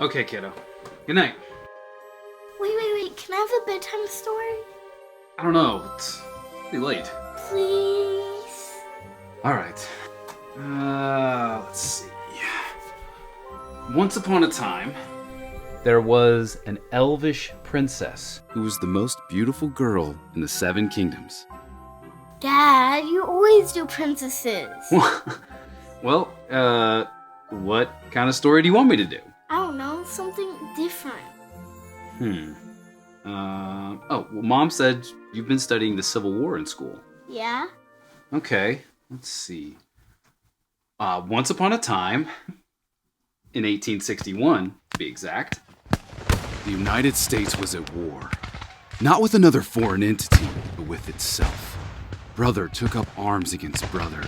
Okay, kiddo. Good night. Wait. Can I have a bedtime story? I don't know. It's pretty late. Please? Alright. Let's see. Once upon a time, there was an elvish princess who was the most beautiful girl in the 7 kingdoms. Dad, you always do princesses. Well, what kind of story do you want me to do? I don't know, something different. Well, Mom said you've been studying the Civil War in school. Yeah? Okay, let's see. Once upon a time, in 1861, to be exact, the United States was at war. Not with another foreign entity, but with itself. Brother took up arms against brother.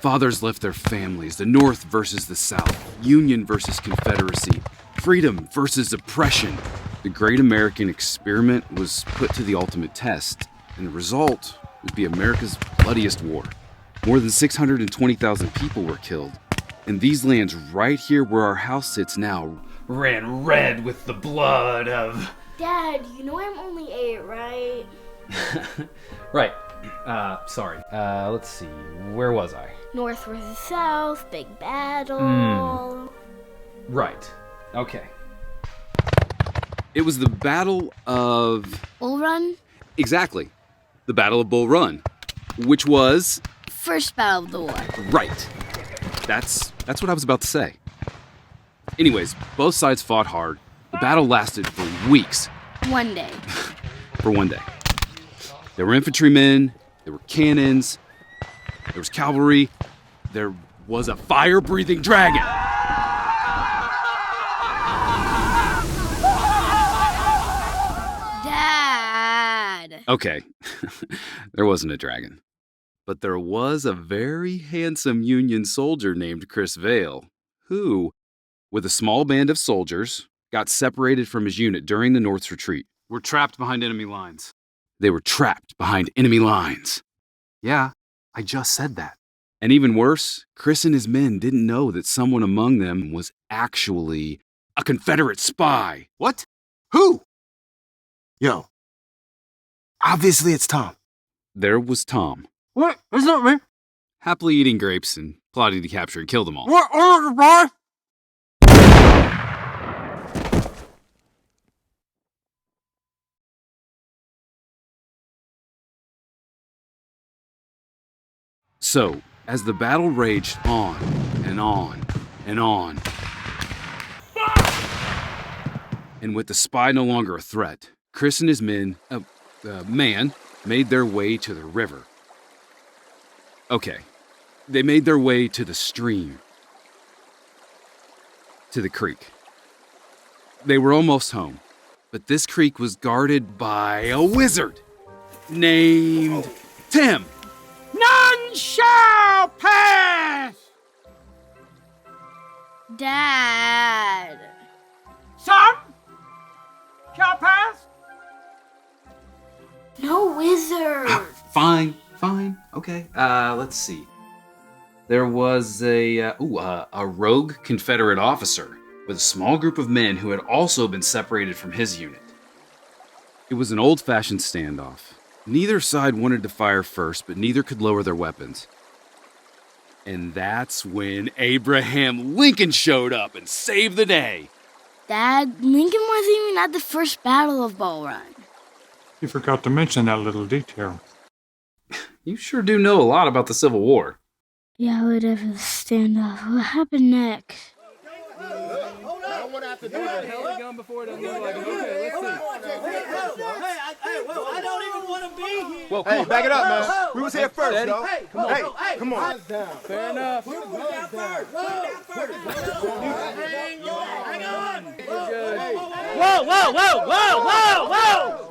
Fathers left their families, the North versus the South, Union versus Confederacy, freedom versus oppression. The great American experiment was put to the ultimate test, and the result would be America's bloodiest war. More than 620,000 people were killed, and these lands right here where our house sits now ran red with the blood of... Dad, you know I'm only 8, right? Right. Sorry. Let's see. Where was I? North versus South, big battle. Right. Okay. It was the Battle of... Bull Run? Exactly. The Battle of Bull Run, which was... First battle of the war. Right. That's what I was about to say. Anyways, both sides fought hard. The battle lasted for weeks. One day. For one day. There were infantrymen, there were cannons, there was cavalry, there was a fire-breathing dragon. Dad! Okay, there wasn't a dragon. But there was a very handsome Union soldier named Chris Vale, who, with a small band of soldiers, got separated from his unit during the North's retreat. We're trapped behind enemy lines. They were trapped behind enemy lines. Yeah, I just said that. And even worse, Chris and his men didn't know that someone among them was actually a Confederate spy. What? Who? Yo. Obviously it's Tom. There was Tom, What? It's not me. happily eating grapes and plotting to capture and kill them all. What? Oh, boy? So, as the battle raged on and on and on, and with the spy no longer a threat, Chris and his men, made their way to the river. Okay, they made their way to the stream, to the creek. They were almost home, but this creek was guarded by a wizard named Tim. None shall pass! Dad! Some shall pass? No wizard! Fine. Okay. Let's see. There was a rogue Confederate officer with a small group of men who had also been separated from his unit. It was an old-fashioned standoff. Neither side wanted to fire first, but neither could lower their weapons. And that's when Abraham Lincoln showed up and saved the day. Dad, Lincoln wasn't even at the first battle of Bull Run. You forgot to mention that little detail. You sure do know a lot about the Civil War. Yeah, whatever the standoff. What happened next? I don't even want to be here. Well, hey, back it up, man. We was here first, though. Hey, Come on. Fair enough. Put it down first. Hang on.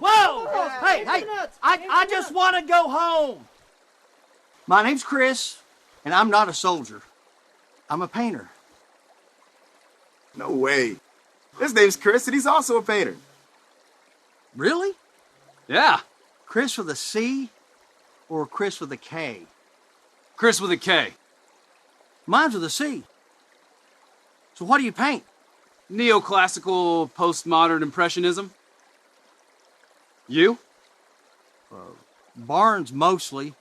Whoa! Hey, I just want to go home. My name's Chris, and I'm not a soldier. I'm a painter. No way. His name's Chris, and he's also a painter. Really? Yeah, Chris with a C or Chris with a K? Chris with a K. Mine's with a C. So what do you paint? Neoclassical postmodern impressionism. You? Barns mostly.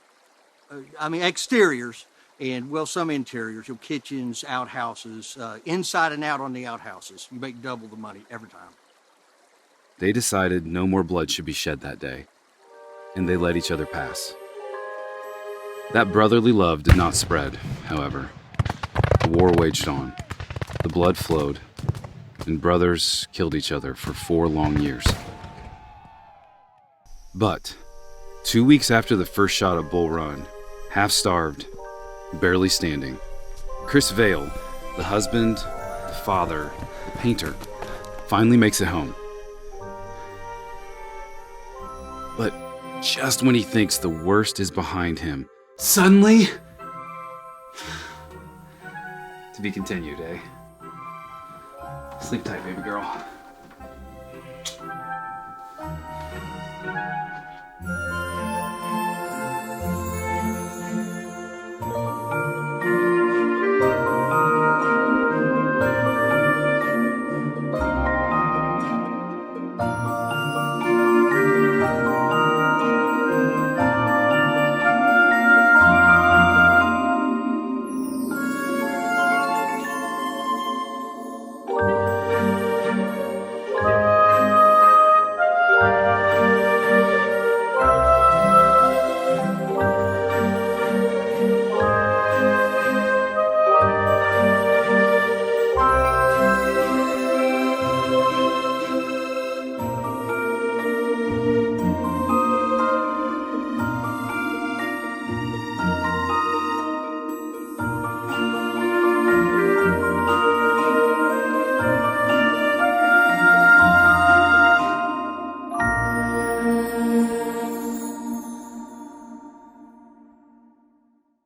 Exteriors. And, well, some interiors. Kitchens, outhouses, inside and out on the outhouses. You make double the money every time. They decided no more blood should be shed that day, and they let each other pass. That brotherly love did not spread, however. The war waged on. The blood flowed, and brothers killed each other for 4 long years. But 2 weeks after the first shot at Bull Run, half-starved, barely standing, Chris Vale, the husband, the father, the painter, finally makes it home. But just when he thinks the worst is behind him, suddenly... To be continued, eh? Sleep tight, baby girl.